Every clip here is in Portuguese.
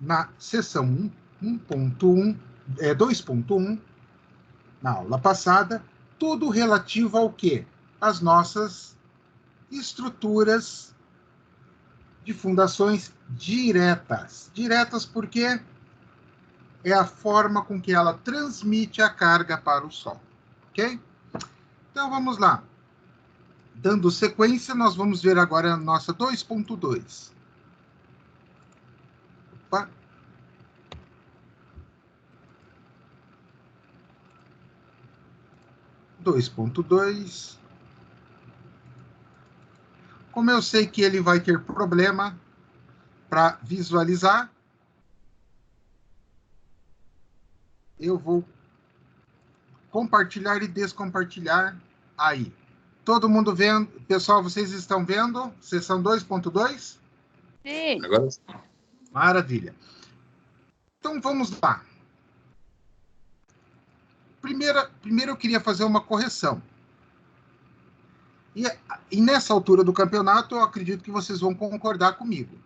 na seção 1.1, 2.1, na aula passada, tudo relativo ao quê? As nossas estruturas de fundações diretas. Diretas porque é a forma com que ela transmite a carga para o Sol. Ok? Então, vamos lá. Dando sequência, nós vamos ver agora a nossa 2.2. Opa. 2.2. Como eu sei que ele vai ter problema para visualizar, eu vou compartilhar e descompartilhar aí. Todo mundo vendo? Pessoal, vocês estão vendo? Seção 2.2? Sim. Agora sim. Maravilha. Então, vamos lá. Primeiro eu queria fazer uma correção. E nessa altura do campeonato, eu acredito que vocês vão concordar comigo.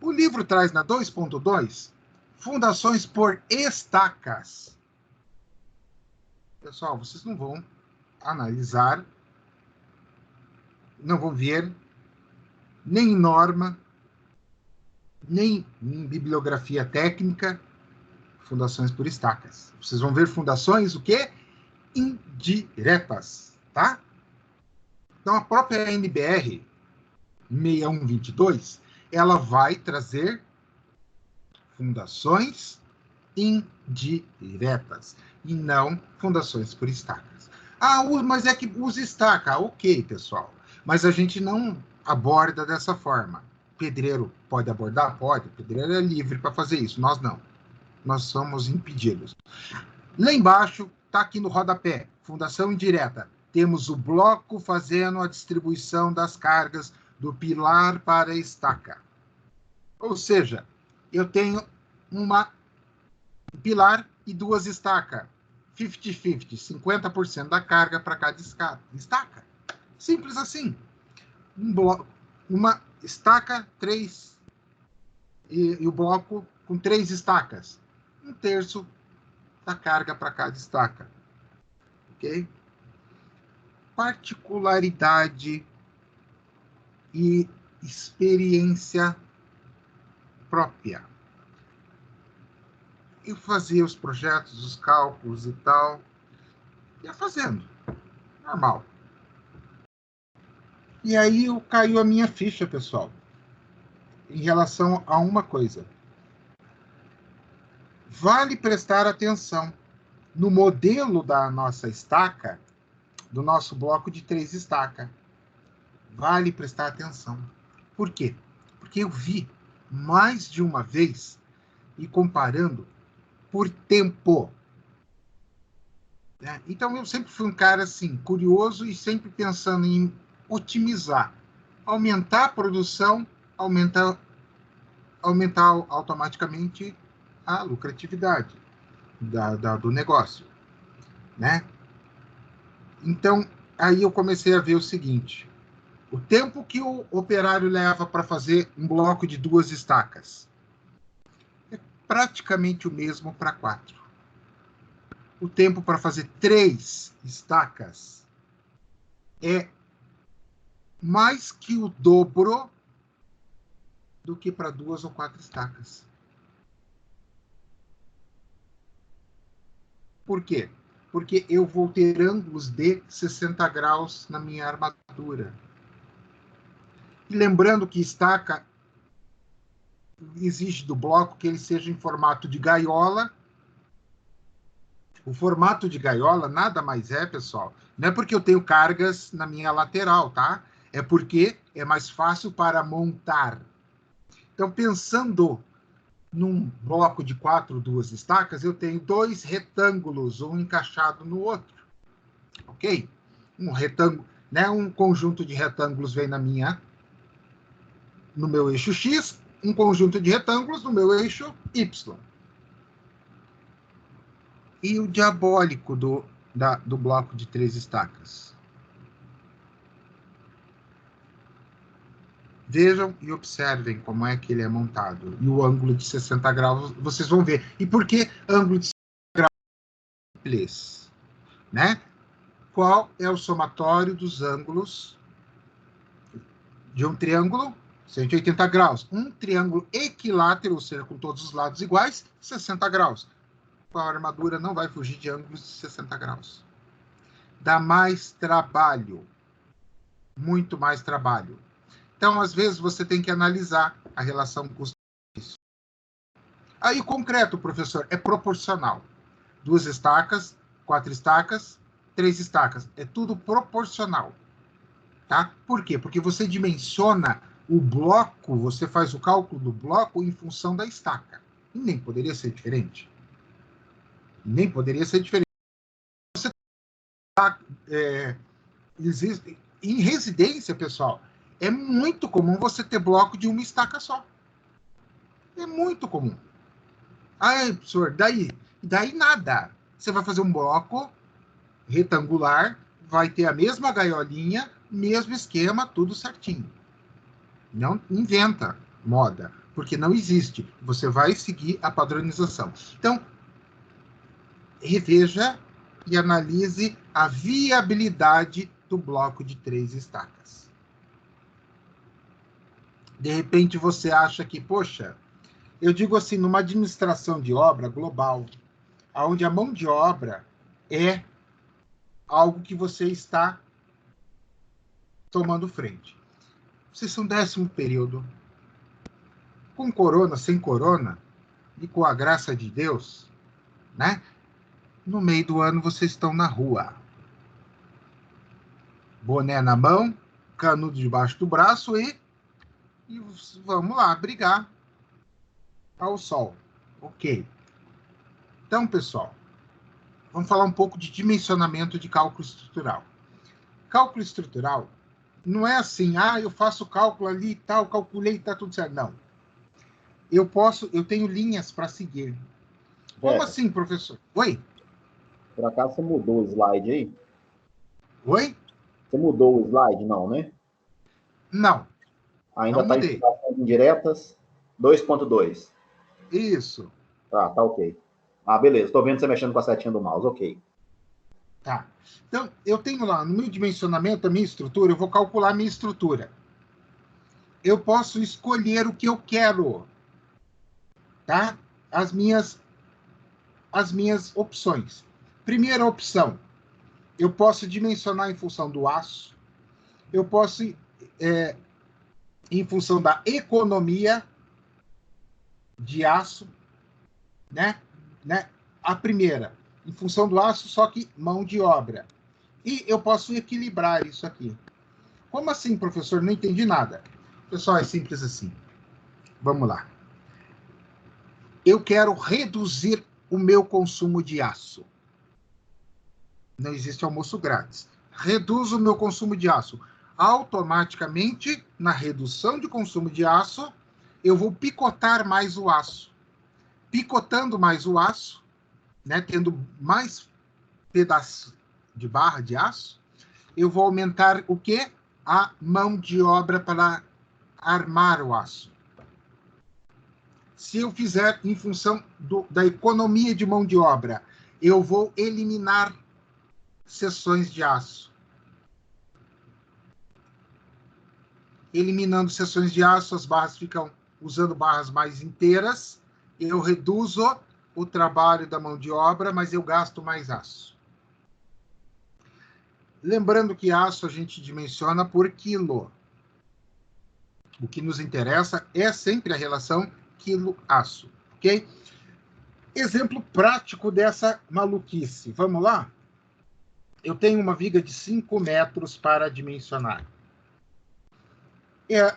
O livro traz na 2.2 fundações por estacas. Pessoal, vocês não vão analisar, não vão ver, nem em norma, nem em bibliografia técnica, fundações por estacas. Vocês vão ver fundações, o quê? Indiretas, tá? Então, a própria NBR 6122, ela vai trazer fundações indiretas e não fundações por estacas. Ah, mas é que usa estaca. Ok, pessoal. Mas a gente não aborda dessa forma. Pedreiro pode abordar? Pode. Pedreiro é livre para fazer isso. Nós não. Nós somos impedidos. Lá embaixo, está aqui no rodapé, fundação indireta. Temos o bloco fazendo a distribuição das cargas do pilar para a estaca. Ou seja, eu tenho um pilar e duas estacas. 50-50, 50% da carga para cada estaca. Simples assim. Uma estaca, 3, e o bloco com 3 estacas. 1/3 da carga para cada estaca. Ok? Particularidade e experiência própria. Eu fazia os projetos, os cálculos e tal, ia fazendo, normal. E aí caiu a minha ficha, pessoal, em relação a uma coisa. Vale prestar atenção no modelo da nossa estaca, do nosso bloco de 3 estacas. Vale prestar atenção. Por quê? Porque eu vi mais de uma vez e comparando por tempo. Né? Então, eu sempre fui um cara assim, curioso e sempre pensando em otimizar, aumentar a produção, aumentar automaticamente a lucratividade do negócio. Né? Então, aí eu comecei a ver o seguinte: o tempo que o operário leva para fazer um bloco de 2 estacas é praticamente o mesmo para 4. O tempo para fazer 3 estacas é mais que o dobro do que para 2 ou 4 estacas. Por quê? Porque eu vou ter ângulos de 60 graus na minha armadura. E lembrando que estaca exige do bloco que ele seja em formato de gaiola. O formato de gaiola nada mais é, pessoal, não é porque eu tenho cargas na minha lateral, tá? É porque é mais fácil para montar. Então, pensando num bloco de 4, 2 estacas, eu tenho 2 retângulos, um encaixado no outro. Ok? Um retângulo, né? Um conjunto de retângulos vem no meu eixo X, um conjunto de retângulos no meu eixo Y. E o diabólico do bloco de 3 estacas? Vejam e observem como é que ele é montado. E o ângulo de 60 graus, vocês vão ver. E por que ângulo de 60 graus? Né? Qual é o somatório dos ângulos de um triângulo? 180 graus. Um triângulo equilátero, ou seja, com todos os lados iguais, 60 graus. A armadura não vai fugir de ângulos de 60 graus. Dá mais trabalho. Muito mais trabalho. Então, às vezes, você tem que analisar a relação custo-benefício. Aí, o concreto, professor, é proporcional. 2 estacas, 4 estacas, 3 estacas. É tudo proporcional. Tá? Por quê? Porque você dimensiona o bloco, você faz o cálculo do bloco em função da estaca. E nem poderia ser diferente. Nem poderia ser diferente. Você existe, em residência, pessoal, é muito comum você ter bloco de uma estaca só. É muito comum. Ah, professor, daí nada. Você vai fazer um bloco retangular, vai ter a mesma gaiolinha, mesmo esquema, tudo certinho. Não inventa moda, porque não existe. Você vai seguir a padronização. Então, reveja e analise a viabilidade do bloco de 3 estacas. De repente, você acha que, poxa, eu digo assim, numa administração de obra global, onde a mão de obra é algo que você está tomando frente. Vocês são 10º período. Com corona, sem corona, e com a graça de Deus, né? No meio do ano vocês estão na rua. Boné na mão, canudo debaixo do braço e vamos lá, brigar ao sol. Ok. Então, pessoal, vamos falar um pouco de dimensionamento de cálculo estrutural. Cálculo estrutural não é assim, eu faço cálculo ali e tal, calculei e tá tudo certo. Não. Eu tenho linhas para seguir. Como assim, professor? Oi? Por acaso você mudou o slide aí? Oi? Você mudou o slide, não, né? Não. Ainda está em explicações indiretas 2.2. Isso. Tá ok. Beleza. Estou vendo você mexendo com a setinha do mouse. Ok. Tá. Então, eu tenho lá, no meu dimensionamento, a minha estrutura, eu vou calcular a minha estrutura. Eu posso escolher o que eu quero. Tá? As minhas opções. Primeira opção, eu posso dimensionar em função do aço. Eu posso, em função da economia de aço, né? A primeira, em função do aço, só que mão de obra. E eu posso equilibrar isso aqui. Como assim, professor? Não entendi nada. Pessoal, é simples assim. Vamos lá. Eu quero reduzir o meu consumo de aço. Não existe almoço grátis. Reduzo o meu consumo de aço. Automaticamente, na redução de consumo de aço, eu vou picotar mais o aço. Picotando mais o aço, né, tendo mais pedaços de barra de aço, eu vou aumentar o quê? A mão de obra para armar o aço. Se eu fizer em função da economia de mão de obra, eu vou eliminar seções de aço. Eliminando seções de aço, as barras ficam usando barras mais inteiras, eu reduzo o trabalho da mão de obra, mas eu gasto mais aço. Lembrando que aço a gente dimensiona por quilo. O que nos interessa é sempre a relação quilo-aço, ok? Exemplo prático dessa maluquice. Vamos lá? Eu tenho uma viga de 5 metros para dimensionar.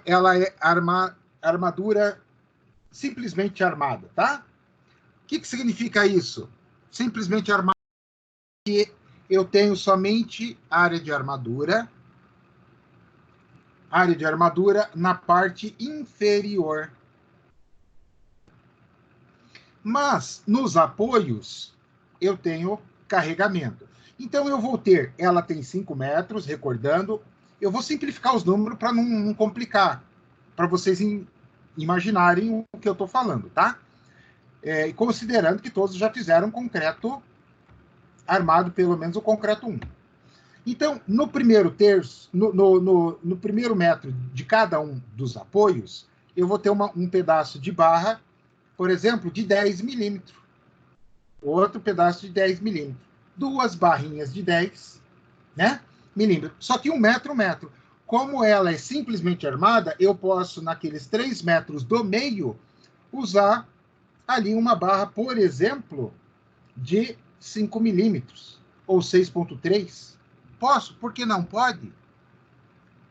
Ela é armadura simplesmente armada, tá? O que significa isso? Simplesmente armada, que eu tenho somente área de armadura na parte inferior. Mas, nos apoios, eu tenho carregamento. Então, eu vou ter, ela tem 5 metros, recordando, eu vou simplificar os números para não complicar. para vocês imaginarem o que eu estou falando, tá? E considerando que todos já fizeram concreto armado, pelo menos o concreto 1. Então, no primeiro terço, no primeiro metro de cada um dos apoios, eu vou ter um pedaço de barra, por exemplo, de 10 milímetros. Outro pedaço de 10 milímetros. Duas barrinhas de 10, né, milímetros. Só que 1 metro, 1 metro. Como ela é simplesmente armada, eu posso, naqueles 3 metros do meio, usar ali uma barra, por exemplo, de 5 milímetros, ou 6,3. Posso? Por que não pode?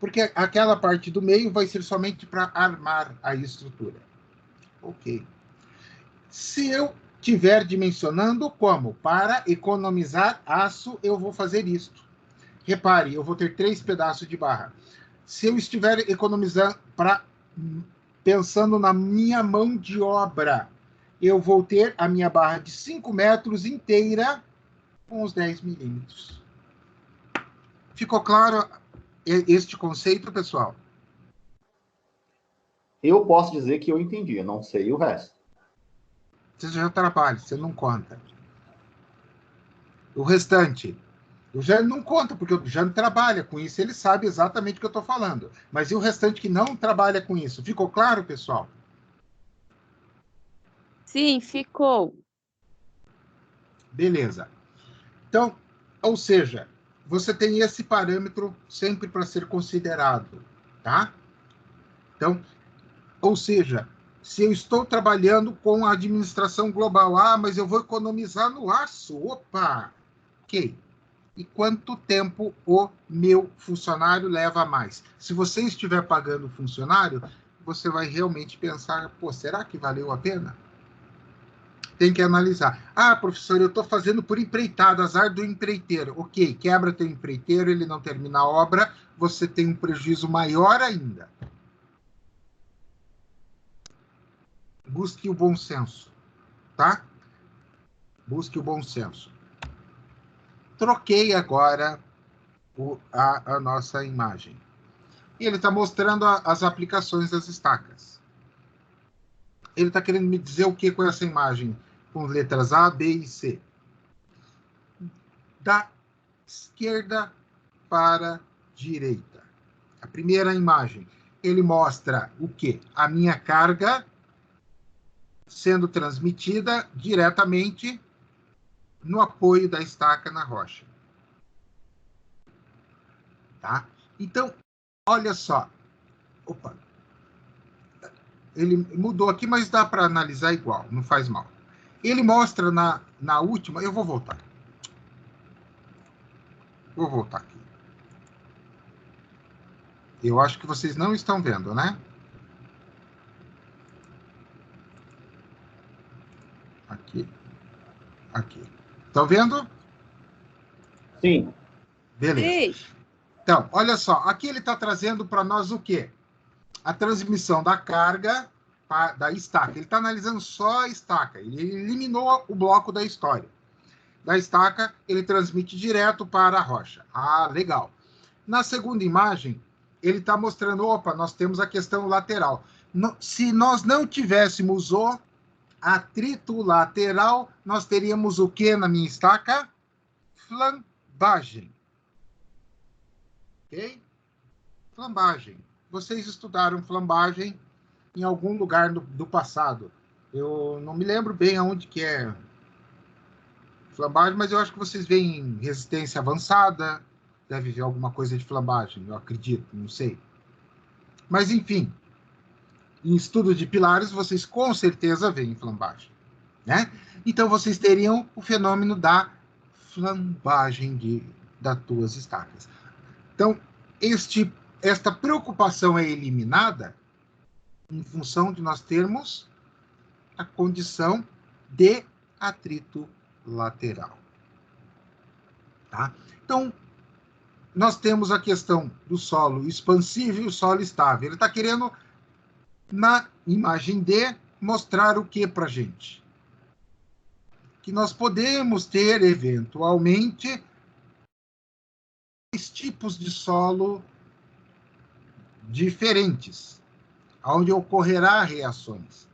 Porque aquela parte do meio vai ser somente para armar a estrutura. Ok. Se eu estiver dimensionando como? Para economizar aço, eu vou fazer isto. Repare, eu vou ter 3 pedaços de barra. Se eu estiver economizando, pensando na minha mão de obra, eu vou ter a minha barra de 5 metros inteira com os 10 milímetros. Ficou claro este conceito, pessoal? Eu posso dizer que eu entendi, eu não sei o resto. Você já trabalha, você não conta. O restante, o Jânio não conta, porque o Jânio trabalha com isso, ele sabe exatamente o que eu estou falando. Mas e o restante que não trabalha com isso? Ficou claro, pessoal? Sim, ficou. Beleza. Então, ou seja, você tem esse parâmetro sempre para ser considerado, tá? Então, ou seja, se eu estou trabalhando com a administração global, mas eu vou economizar no aço, opa, ok. E quanto tempo o meu funcionário leva a mais? Se você estiver pagando o funcionário, você vai realmente pensar, pô, será que valeu a pena? Tem que analisar. Professor, eu estou fazendo por empreitada, azar do empreiteiro. Ok, quebra teu empreiteiro, ele não termina a obra, você tem um prejuízo maior ainda. Busque o bom senso, tá? Busque o bom senso. Troquei agora a nossa imagem. E ele está mostrando as aplicações das estacas. Ele está querendo me dizer o que com essa imagem? Com letras A, B e C. Da esquerda para a direita. A primeira imagem, ele mostra o quê? A minha carga sendo transmitida diretamente no apoio da estaca na rocha. Tá? Então, olha só. Opa. Ele mudou aqui, mas dá para analisar igual, não faz mal. Ele mostra na última... Eu vou voltar. Vou voltar aqui. Eu acho que vocês não estão vendo, né? Aqui. Aqui. Estão vendo? Sim. Beleza. Sim. Então, olha só. Aqui ele está trazendo para nós o quê? A transmissão da carga da estaca. Ele está analisando só a estaca. Ele eliminou o bloco da história. Da estaca, ele transmite direto para a rocha. Legal. Na segunda imagem, ele está mostrando, opa, nós temos a questão lateral. Se nós não tivéssemos o atrito lateral, nós teríamos o que na minha estaca? Flambagem. Ok? Flambagem. Vocês estudaram flambagem em algum lugar do passado. Eu não me lembro bem aonde que é flambagem, mas eu acho que vocês veem resistência avançada, deve ver alguma coisa de flambagem, eu acredito, não sei. Mas, enfim, em estudo de pilares, vocês com certeza veem flambagem, né? Então, vocês teriam o fenômeno da flambagem das tuas estacas. Então, esta preocupação é eliminada em função de nós termos a condição de atrito lateral. Tá? Então, nós temos a questão do solo expansivo e o solo estável. Ele está querendo, na imagem D, mostrar o que para a gente? Que nós podemos ter, eventualmente, dois tipos de solo diferentes. onde ocorrerá reações.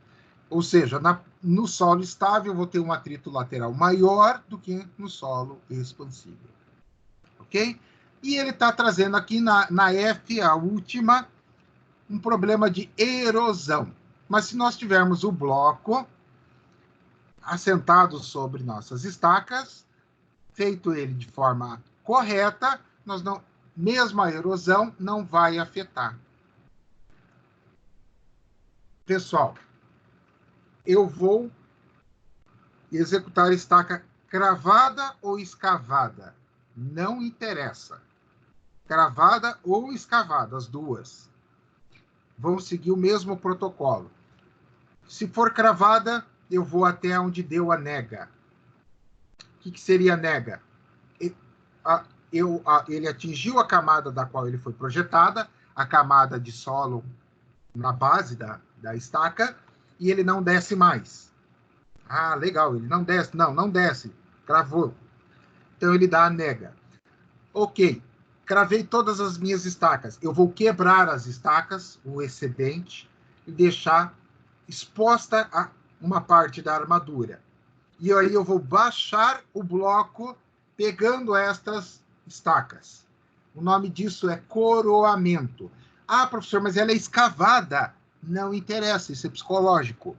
Ou seja, no solo estável, eu vou ter um atrito lateral maior do que no solo expansível. Ok? E ele está trazendo aqui na F, a última, um problema de erosão. Mas se nós tivermos o bloco assentado sobre nossas estacas, feito ele de forma correta, nós não, mesmo a erosão não vai afetar. Pessoal, eu vou executar estaca cravada ou escavada. Não interessa. Cravada ou escavada, as duas. Vão seguir o mesmo protocolo. Se for cravada, eu vou até onde deu a nega. O que seria a nega? Ele atingiu a camada da qual ele foi projetada, a camada de solo na base da estaca, e ele não desce mais. Ah, legal, ele não desce. Não desce. Cravou. Então, ele dá a nega. Ok, cravei todas as minhas estacas. Eu vou quebrar as estacas, o excedente, e deixar exposta a uma parte da armadura. E aí eu vou baixar o bloco pegando estas estacas. O nome disso é coroamento. Ah, professor, mas ela é escavada. Não interessa, isso é psicológico.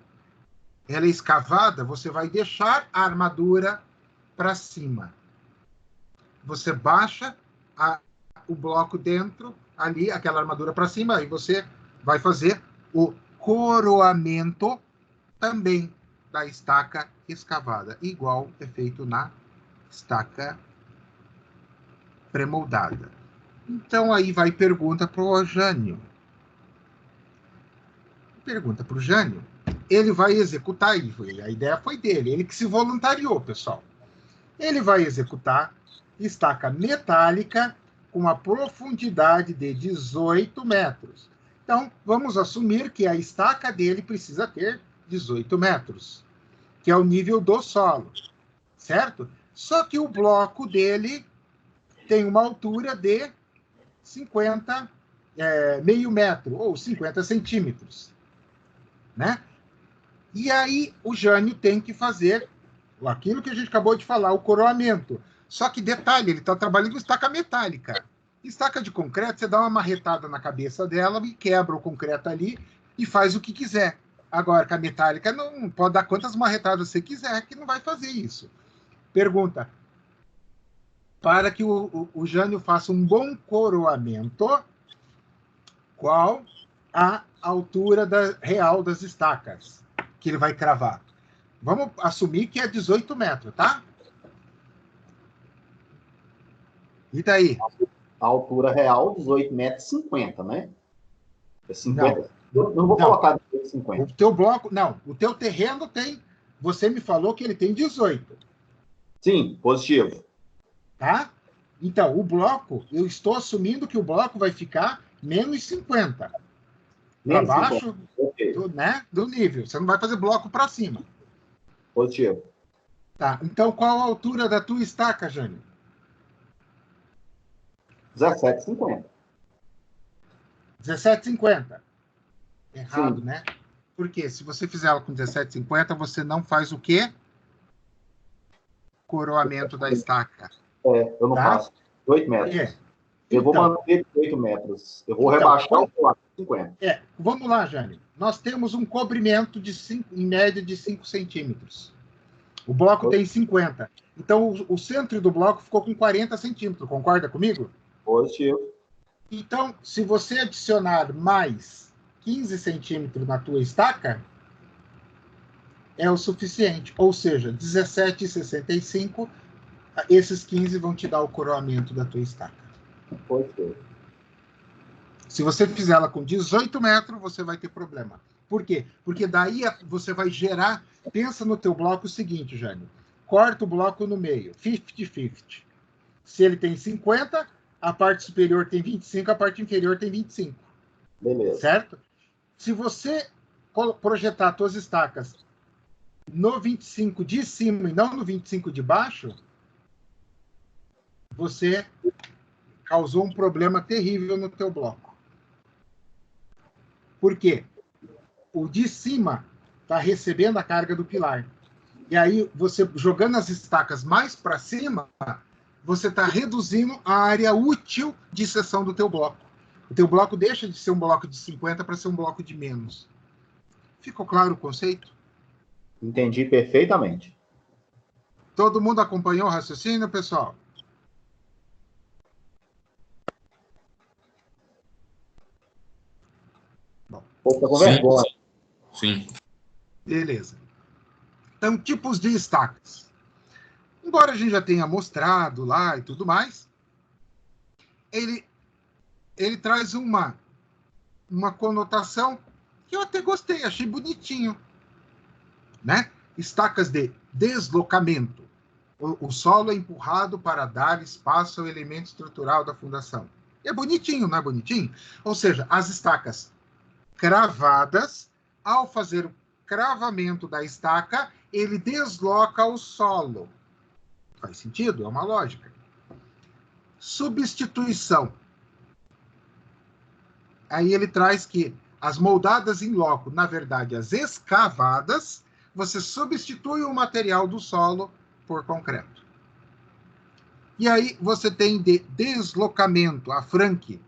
Ela é escavada, você vai deixar a armadura para cima. Você baixa o bloco dentro, ali, aquela armadura para cima, e você vai fazer o coroamento também da estaca escavada, igual é feito na estaca pré-moldada. Então, aí vai pergunta para o Jânio. Pergunta para o Jânio. Ele vai executar, a ideia foi dele, ele que se voluntariou, pessoal. Ele vai executar estaca metálica com a profundidade de 18 metros. Então, vamos assumir que a estaca dele precisa ter 18 metros, que é o nível do solo, certo? Só que o bloco dele tem uma altura de 50, meio metro, ou 50 centímetros, né? E aí o Jânio tem que fazer aquilo que a gente acabou de falar, o coroamento. Só que detalhe, ele está trabalhando com estaca metálica. Estaca de concreto, você dá uma marretada na cabeça dela e quebra o concreto ali e faz o que quiser. Agora, com a metálica, não pode dar quantas marretadas você quiser, que não vai fazer isso. Pergunta. Para que o Jânio faça um bom coroamento, qual a altura real das estacas que ele vai cravar? Vamos assumir que é 18 metros, tá? E daí? A altura real, 18,50 metros, né? É 50. Não vou não. Colocar 50. O teu bloco, não. O teu terreno tem... Você me falou que ele tem 18. Sim, positivo. Tá? Então, o bloco, eu estou assumindo que o bloco vai ficar menos 50. Para baixo, okay, do nível. Você não vai fazer bloco para cima. Positivo. Tá. Então, qual a altura da tua estaca, Jânio? 17,50. 17,50. Errado, sim, né? Porque se você fizer ela com 17,50, você não faz o quê? Coroamento da estaca. Eu não faço. 18 metros. Eu vou manter 18 metros. Eu vou rebaixar o 50. Vamos lá, Jânio. Nós temos um cobrimento em média de 5 centímetros. O bloco tem 50. Então, o centro do bloco ficou com 40 centímetros. Concorda comigo? Positivo. Então, se você adicionar mais 15 centímetros na tua estaca, é o suficiente. Ou seja, 17,65, esses 15 vão te dar o coroamento da tua estaca. Positivo. Se você fizer ela com 18 metros, você vai ter problema. Por quê? Porque daí você vai gerar... Pensa no teu bloco o seguinte, Jânio. Corta o bloco no meio, 50-50. Se ele tem 50, a parte superior tem 25, a parte inferior tem 25. Beleza. Certo? Se você projetar as tuas estacas no 25 de cima e não no 25 de baixo, você causou um problema terrível no teu bloco. Por quê? o de cima está recebendo a carga do pilar. E aí, você jogando as estacas mais para cima, você está reduzindo a área útil de seção do teu bloco. O teu bloco deixa de ser um bloco de 50 para ser um bloco de menos. Ficou claro o conceito? Entendi perfeitamente. Todo mundo acompanhou o raciocínio, pessoal? Bom, pouca conversa. Sim. Beleza. Então, tipos de estacas. Embora a gente já tenha mostrado lá e tudo mais, ele traz uma conotação que eu até gostei, achei bonitinho, né? Estacas de deslocamento. O solo é empurrado para dar espaço ao elemento estrutural da fundação. É bonitinho, não é bonitinho? Ou seja, as estacas cravadas, ao fazer o cravamento da estaca, ele desloca o solo. Faz sentido? É uma lógica. Substituição. Aí ele traz que as moldadas em loco, na verdade, as escavadas, você substitui o material do solo por concreto. E aí você tem de deslocamento, a franque.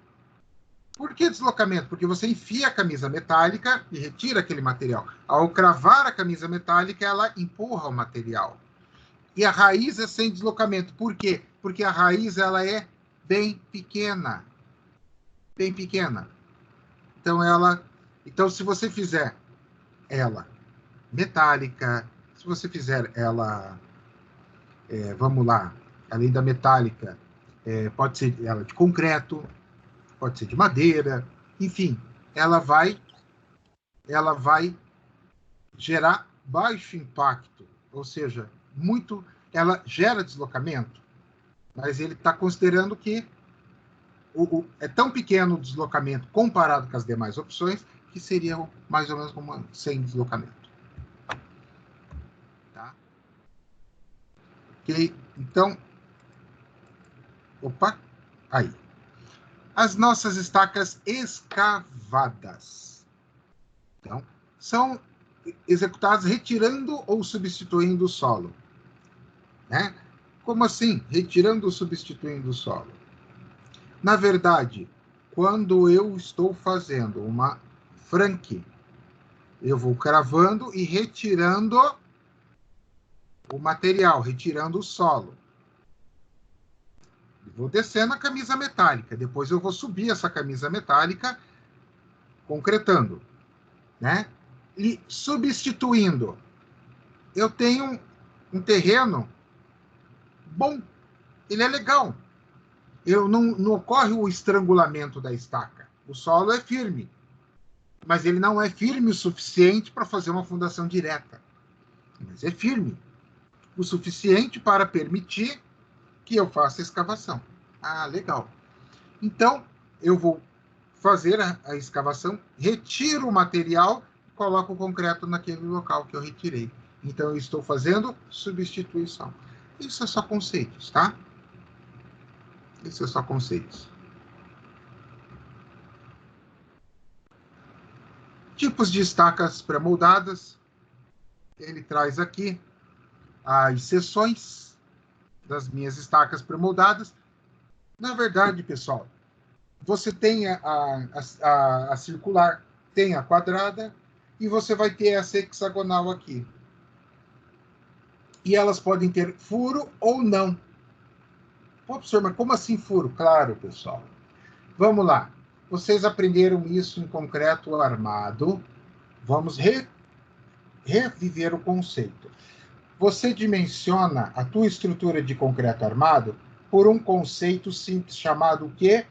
Por que deslocamento? Porque você enfia a camisa metálica e retira aquele material. Ao cravar a camisa metálica, ela empurra o material. E a raiz é sem deslocamento. Por quê? Porque a raiz ela é bem pequena. Bem pequena. Então, se você fizer ela metálica, se você fizer ela, vamos lá, além da metálica, pode ser ela de concreto, pode ser de madeira, enfim, ela vai gerar baixo impacto, ou seja, ela gera deslocamento, mas ele está considerando que é tão pequeno o deslocamento comparado com as demais opções que seria mais ou menos como sem deslocamento. Tá? Ok? Então, aí. As nossas estacas escavadas. Então, são executadas retirando ou substituindo o solo. Né? Como assim? Retirando ou substituindo o solo? Na verdade, quando eu estou fazendo uma franque, eu vou cravando e retirando o material, retirando o solo. Vou descendo a camisa metálica, depois eu vou subir essa camisa metálica, concretando, né? E substituindo. Eu tenho um terreno bom, ele é legal. Não ocorre o estrangulamento da estaca. O solo é firme, mas ele não é firme o suficiente para fazer uma fundação direta. Mas é firme o suficiente para permitir que eu faça a escavação. Ah, legal. Então, eu vou fazer a escavação, retiro o material, coloco o concreto naquele local que eu retirei. Então, eu estou fazendo substituição. Isso é só conceitos, tá? Isso é só conceitos. Tipos de estacas pré-moldadas. Ele traz aqui as seções das minhas estacas pré-moldadas. Na verdade, pessoal, você tem a circular, tem a quadrada, e você vai ter essa hexagonal aqui. E elas podem ter furo ou não. Pô, professor, mas como assim furo? Claro, pessoal. Vamos lá. Vocês aprenderam isso em concreto armado. Vamos reviver o conceito. Você dimensiona a tua estrutura de concreto armado por um conceito simples chamado o quê?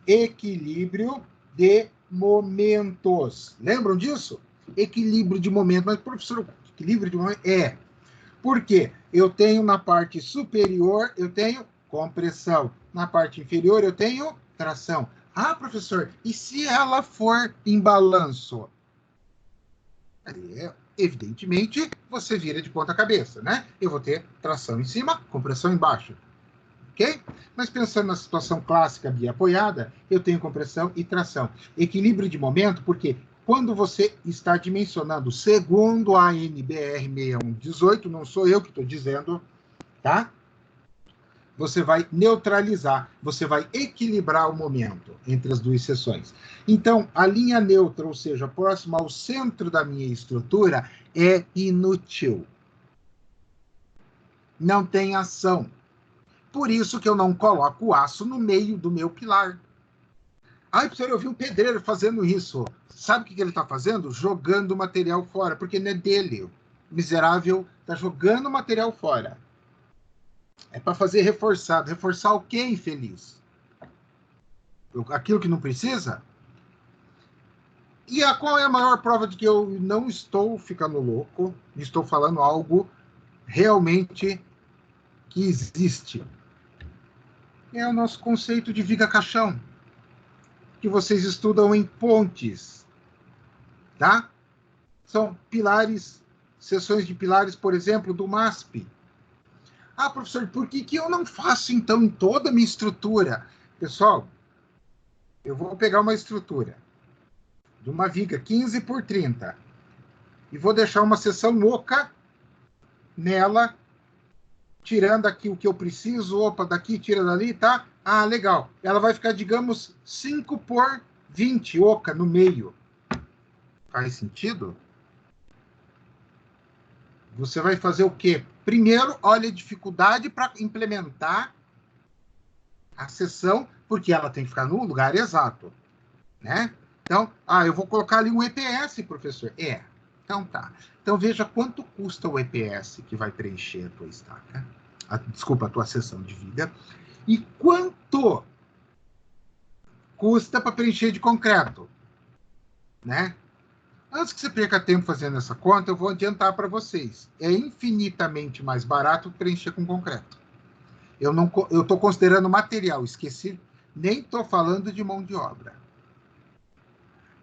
Equilíbrio de momentos. Lembram disso? Equilíbrio de momentos. Mas, professor, equilíbrio de momentos Por quê? Eu tenho na parte superior, eu tenho compressão. Na parte inferior, eu tenho tração. Ah, professor, e se ela for em balanço? Evidentemente, você vira de ponta cabeça, né? Eu vou ter tração em cima, compressão embaixo. Ok? Mas pensando na situação clássica biapoiada, eu tenho compressão e tração. Equilíbrio de momento, porque quando você está dimensionando segundo a NBR 6118, não sou eu que estou dizendo, tá? Você vai neutralizar, você vai equilibrar o momento entre as duas seções. Então, a linha neutra, ou seja, próxima ao centro da minha estrutura, é inútil. Não tem ação. Por isso que eu não coloco o aço no meio do meu pilar. Ai, professor, eu vi um pedreiro fazendo isso. Sabe o que ele está fazendo? Jogando o material fora, porque não é dele. O miserável está jogando o material fora. É para fazer reforçado. Reforçar o quê, infeliz? Aquilo que não precisa? E qual é a maior prova de que eu não estou ficando louco? Estou falando algo realmente que existe. É o nosso conceito de viga-caixão, que vocês estudam em pontes, tá? São pilares, seções de pilares, por exemplo, do MASP. Ah, professor, por que eu não faço, então, em toda a minha estrutura? Pessoal, eu vou pegar uma estrutura de uma viga 15 por 30 e vou deixar uma seção oca nela, tirando aqui o que eu preciso, opa, daqui, tira dali, tá? Ah, legal. Ela vai ficar, digamos, 5 por 20 oca no meio. Faz sentido? Você vai fazer o quê? Primeiro, olha a dificuldade para implementar a seção, porque ela tem que ficar no lugar exato, né? Então, eu vou colocar ali um EPS, professor. Então tá. Então veja quanto custa o EPS que vai preencher a tua estaca. Desculpa, a tua seção de viga. E quanto custa para preencher de concreto, né? Antes que você perca tempo fazendo essa conta, eu vou adiantar para vocês. É infinitamente mais barato preencher com concreto. Eu estou considerando material, esqueci, nem estou falando de mão de obra.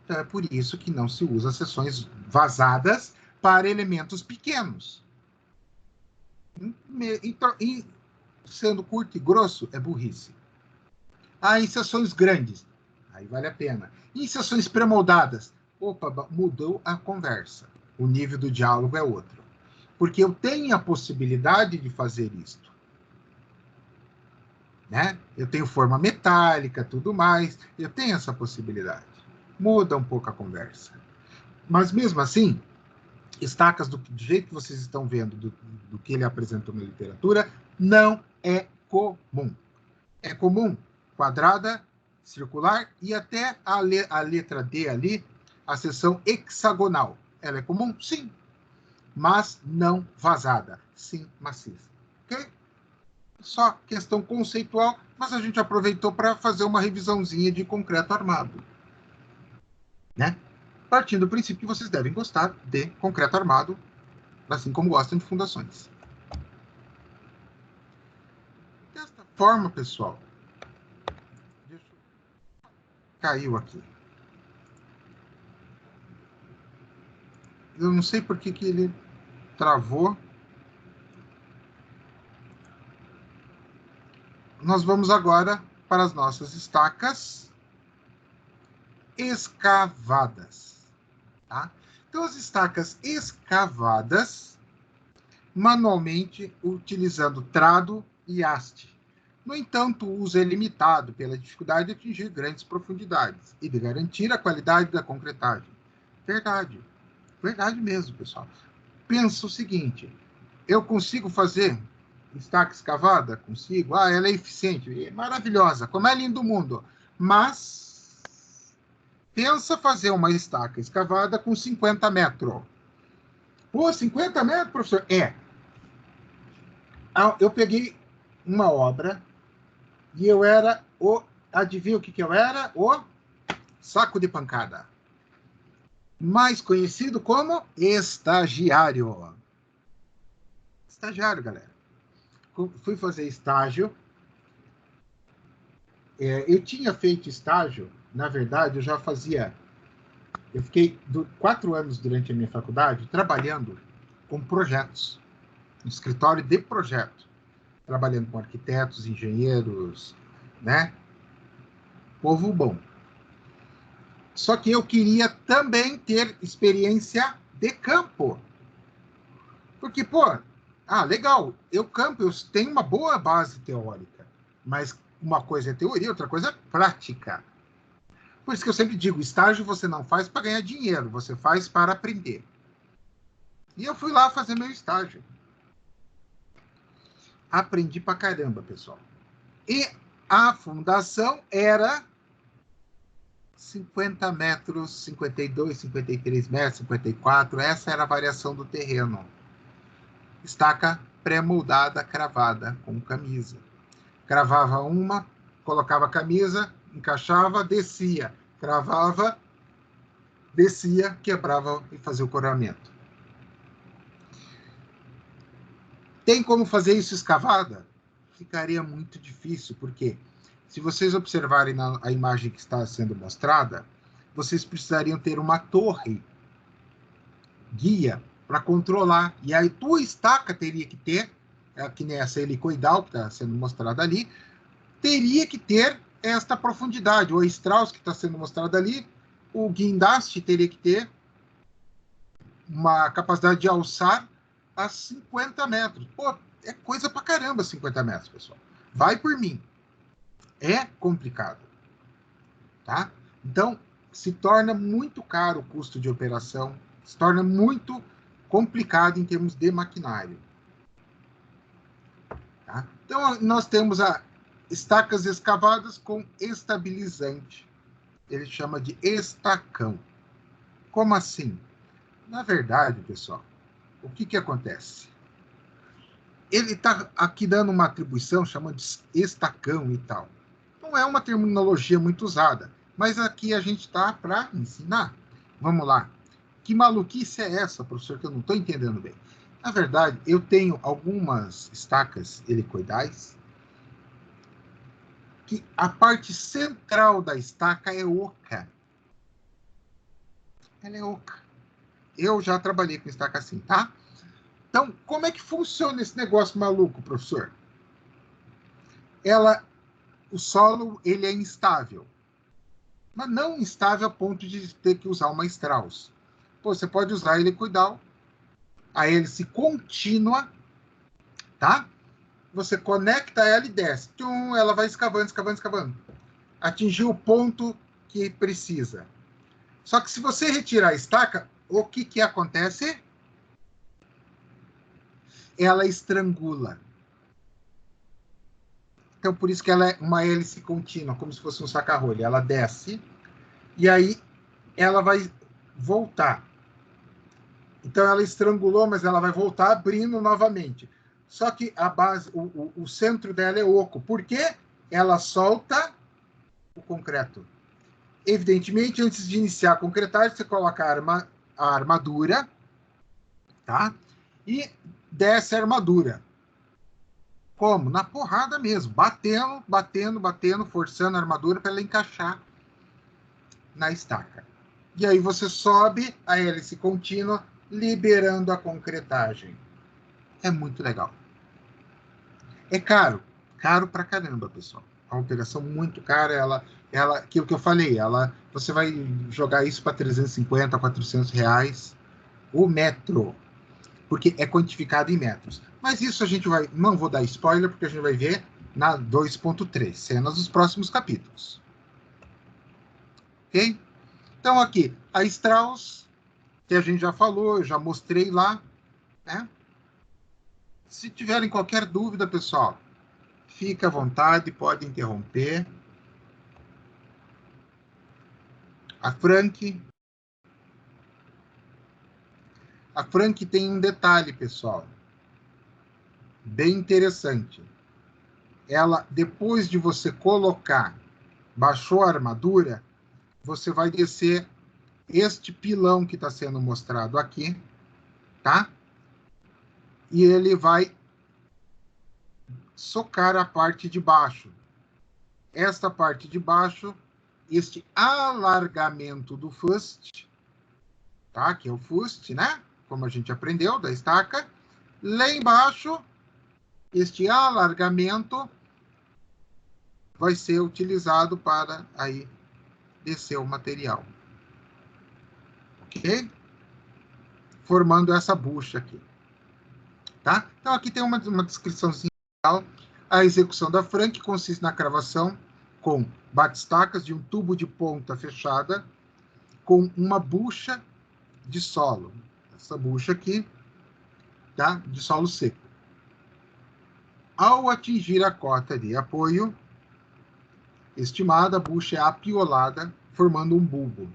Então, é por isso que não se usa seções vazadas para elementos pequenos. E, sendo curto e grosso, é burrice. Em seções grandes, aí vale a pena. Em seções pré-moldadas, opa, mudou a conversa. O nível do diálogo é outro. Porque eu tenho a possibilidade de fazer isto. Né? Eu tenho forma metálica, tudo mais. Eu tenho essa possibilidade. Muda um pouco a conversa. Mas mesmo assim, estacas do jeito que vocês estão vendo, do que ele apresentou na literatura, não é comum. É comum quadrada, circular e até a letra D ali, a seção hexagonal. Ela é comum? Sim. Mas não vazada. Sim, maciça. Ok? Só questão conceitual, mas a gente aproveitou para fazer uma revisãozinha de concreto armado. Né? Partindo do princípio que vocês devem gostar de concreto armado, assim como gostam de fundações. Desta forma, pessoal, caiu aqui. Eu não sei por que ele travou. Nós vamos agora para as nossas estacas escavadas. Tá? Então, as estacas escavadas, manualmente, utilizando trado e haste. No entanto, o uso é limitado pela dificuldade de atingir grandes profundidades e de garantir a qualidade da concretagem. Verdade. Verdade mesmo, pessoal. Pensa o seguinte, eu consigo fazer estaca escavada? Consigo. Ela é eficiente, é maravilhosa, como é lindo o mundo. Mas pensa fazer uma estaca escavada com 50 metros. Pô, 50 metros, professor? Eu peguei uma obra e eu era adivinha o que eu era? O saco de pancada. Mais conhecido como estagiário. Estagiário, galera. Fui fazer estágio. Eu tinha feito estágio, na verdade, eu fiquei 4 anos durante a minha faculdade trabalhando com projetos, no escritório de projeto, trabalhando com arquitetos, engenheiros, né? Povo bom. Só que eu queria também ter experiência de campo. Porque, pô, legal, eu tenho uma boa base teórica, mas uma coisa é teoria, outra coisa é prática. Por isso que eu sempre digo, estágio você não faz para ganhar dinheiro, você faz para aprender. E eu fui lá fazer meu estágio. Aprendi pra caramba, pessoal. E a fundação era 50 metros, 52, 53 metros, 54. Essa era a variação do terreno. Estaca pré-moldada, cravada, com camisa. Cravava uma, colocava a camisa, encaixava, descia. Cravava, descia, quebrava e fazia o coramento. Tem como fazer isso escavada? Ficaria muito difícil, porque se vocês observarem a imagem que está sendo mostrada, vocês precisariam ter uma torre guia para controlar. E aí tua estaca teria que ter, que nem essa helicoidal que está sendo mostrada ali, teria que ter esta profundidade. O Strauss que está sendo mostrado ali, o guindaste teria que ter uma capacidade de alçar a 50 metros. Pô, é coisa pra caramba 50 metros, pessoal. Vai por mim. É complicado. Tá? Então, se torna muito caro o custo de operação, se torna muito complicado em termos de maquinário. Tá? Então, nós temos estacas escavadas com estabilizante. Ele chama de estacão. Como assim? Na verdade, pessoal, o que acontece? Ele está aqui dando uma atribuição chamando de estacão e tal. Não é uma terminologia muito usada, mas aqui a gente está para ensinar. Vamos lá. Que maluquice é essa, professor, que eu não estou entendendo bem? Na verdade, eu tenho algumas estacas helicoidais que a parte central da estaca é oca. Ela é oca. Eu já trabalhei com estaca assim, tá? Então, como é que funciona esse negócio maluco, professor? O solo ele é instável, mas não instável a ponto de ter que usar uma Strauss. Pô, você pode usar helicoidal, a hélice contínua, tá? Você conecta ela e desce. Tchum, ela vai escavando, escavando, escavando. Atingiu o ponto que precisa. Só que se você retirar a estaca, o que acontece? Ela estrangula. Então, por isso que ela é uma hélice contínua, como se fosse um saca-rolha. Ela desce e aí ela vai voltar. Então, ela estrangulou, mas ela vai voltar abrindo novamente. Só que a base, o centro dela é oco. Por quê? Ela solta o concreto. Evidentemente, antes de iniciar a concretagem, você coloca a armadura, tá? E desce a armadura. Como? Na porrada mesmo. Batendo, batendo, batendo, forçando a armadura para ela encaixar na estaca. E aí você sobe a hélice contínua, liberando a concretagem. É muito legal. É caro. Caro pra caramba, pessoal. A operação muito cara, aquilo que eu falei, você vai jogar isso para 350, 400 reais o metro, porque é quantificado em metros. Mas isso a gente não vou dar spoiler, porque a gente vai ver na 2.3, cenas dos próximos capítulos. Ok? Então aqui, a Strauss, que a gente já falou, eu já mostrei lá, né? Se tiverem qualquer dúvida, pessoal, fica à vontade, pode interromper. A Frank tem um detalhe, pessoal, bem interessante. Ela, depois de você colocar, baixou a armadura, você vai descer este pilão que está sendo mostrado aqui, tá? E ele vai socar a parte de baixo. Esta parte de baixo, este alargamento do fuste, tá? Que é o fuste, né? Como a gente aprendeu da estaca. Lá embaixo, este alargamento vai ser utilizado para aí descer o material. ok? Formando essa bucha aqui. Tá? Então, aqui tem uma descriçãozinha geral. A execução da Frank consiste na cravação com batistacas de um tubo de ponta fechada com uma bucha de solo. Essa bucha aqui, tá? De solo seco. Ao atingir a cota de apoio estimada, a bucha é apiolada, formando um bulbo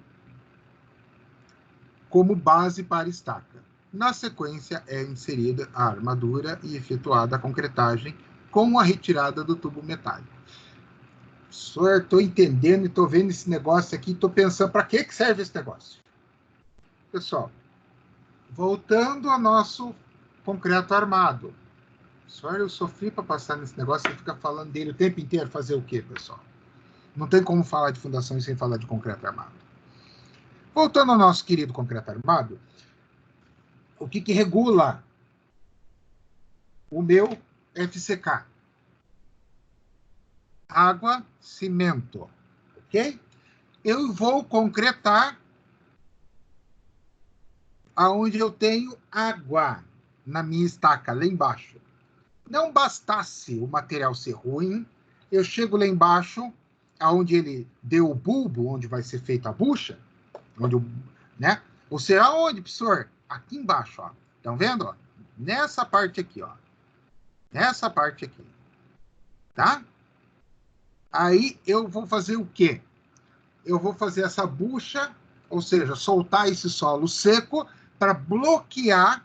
como base para a estaca. Na sequência, é inserida a armadura e efetuada a concretagem com a retirada do tubo metálico. Senhor, estou entendendo e estou vendo esse negócio aqui, estou pensando, para que serve esse negócio? Pessoal, voltando ao nosso concreto armado. Senhor, eu sofri para passar nesse negócio, você fica falando dele o tempo inteiro, fazer o quê, pessoal? Não tem como falar de fundação sem falar de concreto armado. Voltando ao nosso querido concreto armado, o que regula o meu FCK? Água, cimento, ok? Eu vou concretar aonde eu tenho água na minha estaca, lá embaixo. Não bastasse o material ser ruim, eu chego lá embaixo, aonde ele deu o bulbo, onde vai ser feita a bucha, onde né? Ou seja, aonde, professor? Aqui embaixo, ó. Estão vendo? Ó? Nessa parte aqui, ó. Nessa parte aqui. Tá? Aí eu vou fazer o quê? Eu vou fazer essa bucha, ou seja, soltar esse solo seco para bloquear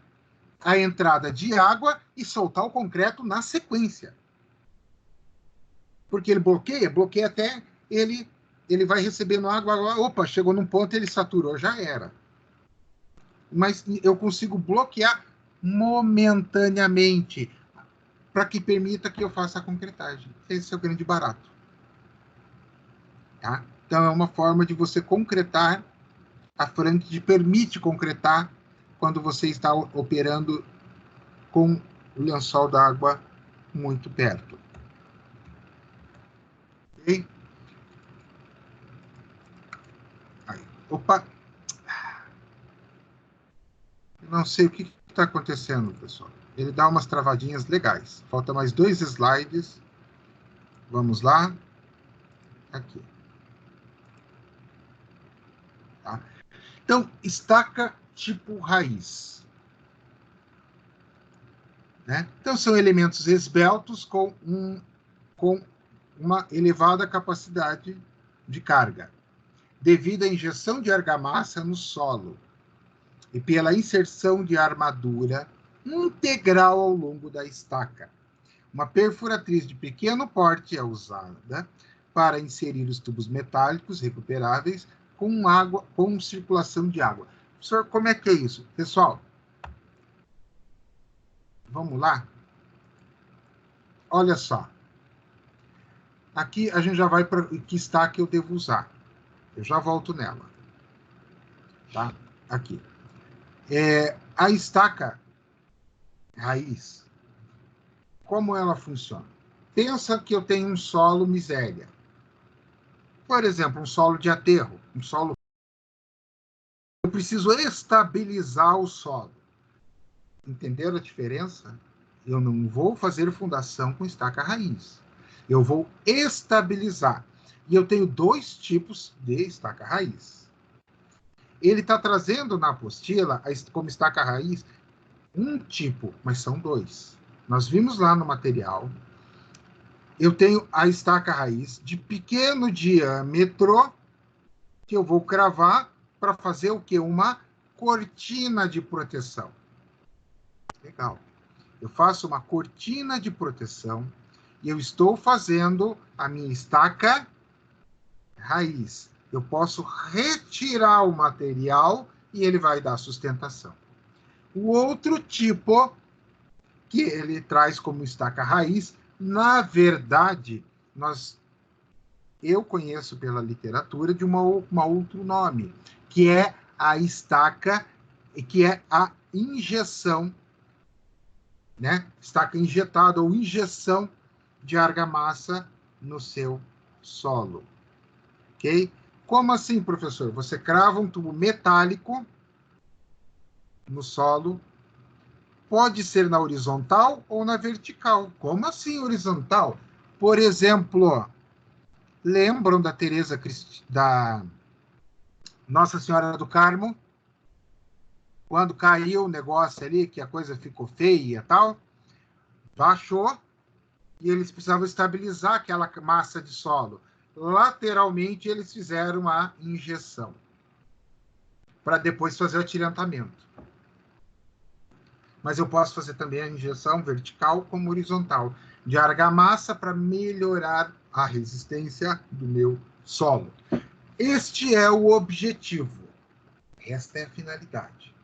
a entrada de água e soltar o concreto na sequência. Porque ele bloqueia até ele vai recebendo água, opa, chegou num ponto, ele saturou, já era. Mas eu consigo bloquear momentaneamente para que permita que eu faça a concretagem. Esse é o grande barato. Tá? Então, é uma forma de você concretar. A Frank permite concretar quando você está operando com o lençol d'água muito perto. Ok? Aí. Opa! Não sei o que está acontecendo, pessoal. Ele dá umas travadinhas legais. Falta mais 2 slides. Vamos lá. Aqui. Tá? Então, estaca tipo raiz. Né? Então, são elementos esbeltos com uma elevada capacidade de carga, devido à injeção de argamassa no solo e pela inserção de armadura integral ao longo da estaca. Uma perfuratriz de pequeno porte é usada para inserir os tubos metálicos recuperáveis com circulação de água. Professor, como é que é isso? Pessoal, vamos lá? Olha só. Aqui a gente já vai para que estaca eu devo usar. Eu já volto nela. Tá? Aqui. A estaca raiz, como ela funciona? Pensa que eu tenho um solo miséria. Por exemplo, um solo de aterro, um solo. Eu preciso estabilizar o solo. Entenderam a diferença? Eu não vou fazer fundação com estaca raiz. Eu vou estabilizar. E eu tenho 2 tipos de estaca raiz. Ele está trazendo na apostila, como estaca raiz, um tipo, mas são 2. Nós vimos lá no material. Eu tenho a estaca raiz de pequeno diâmetro, que eu vou cravar para fazer o quê? Uma cortina de proteção. Legal. Eu faço uma cortina de proteção e eu estou fazendo a minha estaca raiz. Eu posso retirar o material e ele vai dar sustentação. O outro tipo que ele traz como estaca raiz, na verdade, eu conheço pela literatura de um outro nome, que é a estaca, que é a injeção, né? Estaca injetada ou injeção de argamassa no seu solo. Ok? Como assim, professor? Você crava um tubo metálico no solo. Pode ser na horizontal ou na vertical. Como assim horizontal? Por exemplo, lembram da Teresa da Nossa Senhora do Carmo? Quando caiu o negócio ali, que a coisa ficou feia e tal, baixou e eles precisavam estabilizar aquela massa de solo. Lateralmente, eles fizeram a injeção para depois fazer o atirantamento. Mas eu posso fazer também a injeção vertical como horizontal, de argamassa para melhorar a resistência do meu solo. Este é o objetivo. Esta é a finalidade.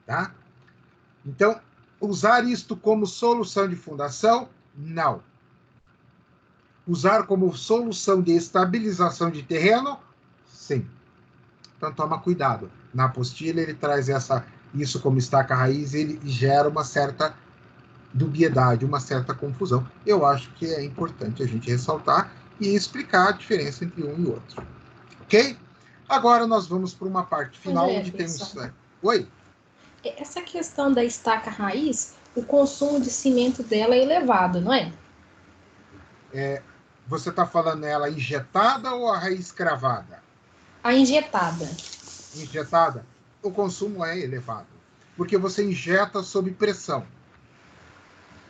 Tá? Então, usar isto como solução de fundação? Não. Usar como solução de estabilização de terreno? Sim. Então, toma cuidado. Na apostila, ele traz isso como estaca raiz, ele gera uma certa dubiedade, uma certa confusão. Eu acho que é importante a gente ressaltar e explicar a diferença entre um e outro. Ok? Agora nós vamos para uma parte final onde temos... Oi? Essa questão da estaca raiz, o consumo de cimento dela é elevado, não é? Você está falando ela injetada ou a raiz cravada? A injetada. Injetada, o consumo é elevado, porque você injeta sob pressão.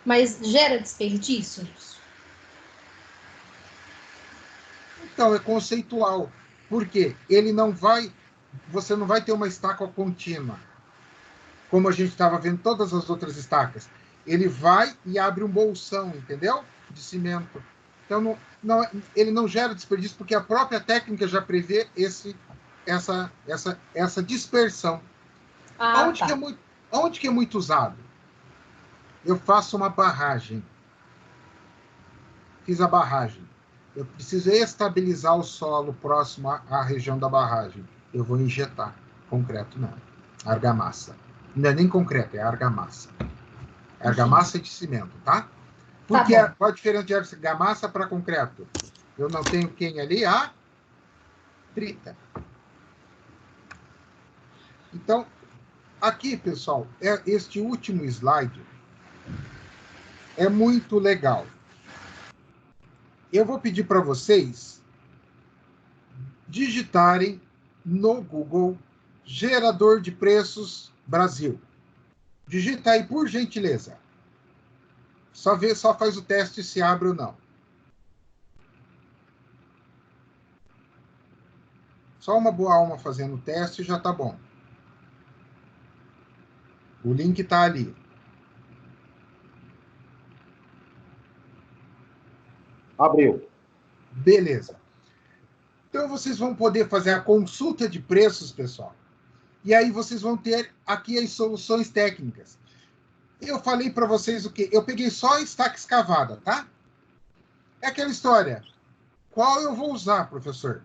Mas gera desperdício? Então, é conceitual, porque você não vai ter uma estaca contínua, como a gente estava vendo todas as outras estacas. Ele vai e abre um bolsão, entendeu? De cimento. Então, ele não gera desperdício, porque a própria técnica já prevê essa dispersão. Onde que é muito usado? Eu faço uma barragem. Fiz a barragem. Eu preciso estabilizar o solo próximo à região da barragem. Eu vou injetar. Concreto não. Argamassa. Não é nem concreto, é argamassa. Argamassa de cimento, tá? Porque qual a diferença de argamassa para concreto? Eu não tenho quem ali? A brita. Então, aqui, pessoal, este último slide é muito legal. Eu vou pedir para vocês digitarem no Google gerador de preços Brasil. Digita aí, por gentileza. Só faz o teste se abre ou não. Só uma boa alma fazendo o teste já tá bom. O link está ali. Abriu. Beleza. Então, vocês vão poder fazer a consulta de preços, pessoal. E aí vocês vão ter aqui as soluções técnicas. Eu falei para vocês o quê? Eu peguei só a estaca escavada, tá? É aquela história. Qual eu vou usar, professor?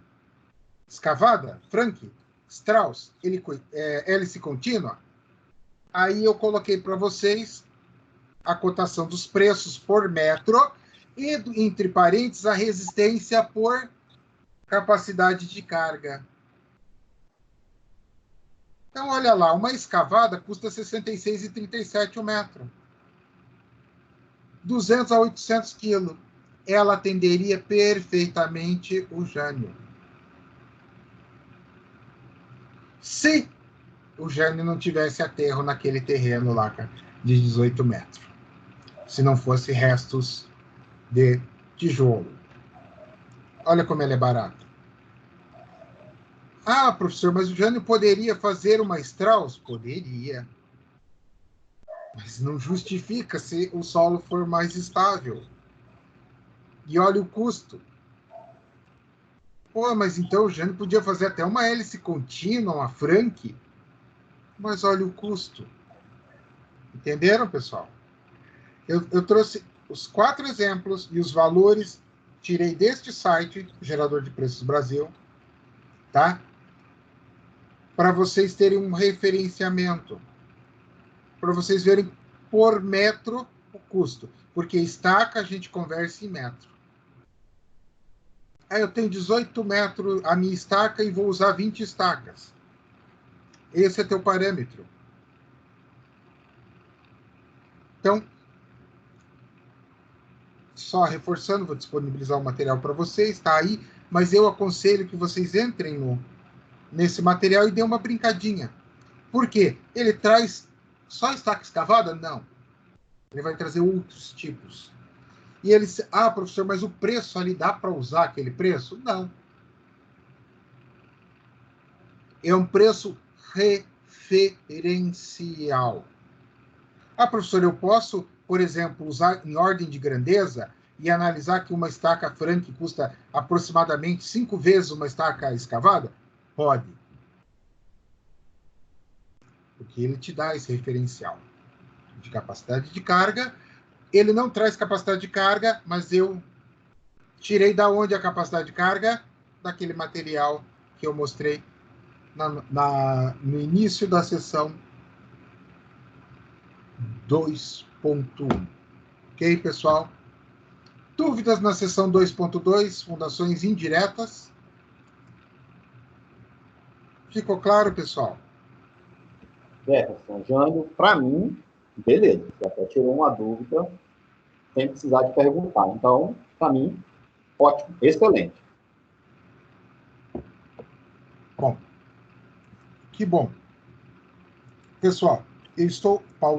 Escavada? Frank? Strauss? Hélice contínua? Aí eu coloquei para vocês a cotação dos preços por metro e, entre parênteses, a resistência por capacidade de carga. Então, olha lá, uma escavada custa R$ 66,37 o metro. 200 a 800 quilos. Ela atenderia perfeitamente o Jânio. Se o Jânio não tivesse aterro naquele terreno lá de 18 metros. Se não fosse restos de tijolo. Olha como ele é barato. Ah, professor, mas o Jânio poderia fazer uma Strauss? Poderia. Mas não justifica se o solo for mais estável. E olha o custo. Pô, mas então o Jânio podia fazer até uma hélice contínua, uma Frank. Mas olha o custo. Entenderam, pessoal? Eu trouxe os 4 exemplos e os valores, tirei deste site, Gerador de Preços Brasil, tá? Para vocês terem um referenciamento. Para vocês verem por metro o custo. Porque estaca a gente conversa em metro. Aí eu tenho 18 metros a minha estaca e vou usar 20 estacas. Esse é teu parâmetro. Então, só reforçando, vou disponibilizar o material para vocês, está aí, mas eu aconselho que vocês entrem nesse material e dêem uma brincadinha. Por quê? Ele traz só estaca escavada? Não. Ele vai trazer outros tipos. E eles, professor, mas o preço ali dá para usar aquele preço? Não. É um preço referencial. Professor, eu posso, por exemplo, usar em ordem de grandeza e analisar que uma estaca Frank custa aproximadamente 5 vezes uma estaca escavada? Pode. Porque ele te dá esse referencial de capacidade de carga. Ele não traz capacidade de carga, mas eu tirei da onde a capacidade de carga? Daquele material que eu mostrei no início da sessão 2.1. Ok, pessoal? Dúvidas na sessão 2.2, fundações indiretas? Ficou claro, pessoal? Jefferson, Jânio, para mim, beleza. Você até tirou uma dúvida sem precisar de perguntar. Então, para mim, ótimo, excelente. Bom, que bom. Pessoal, eu estou pausando.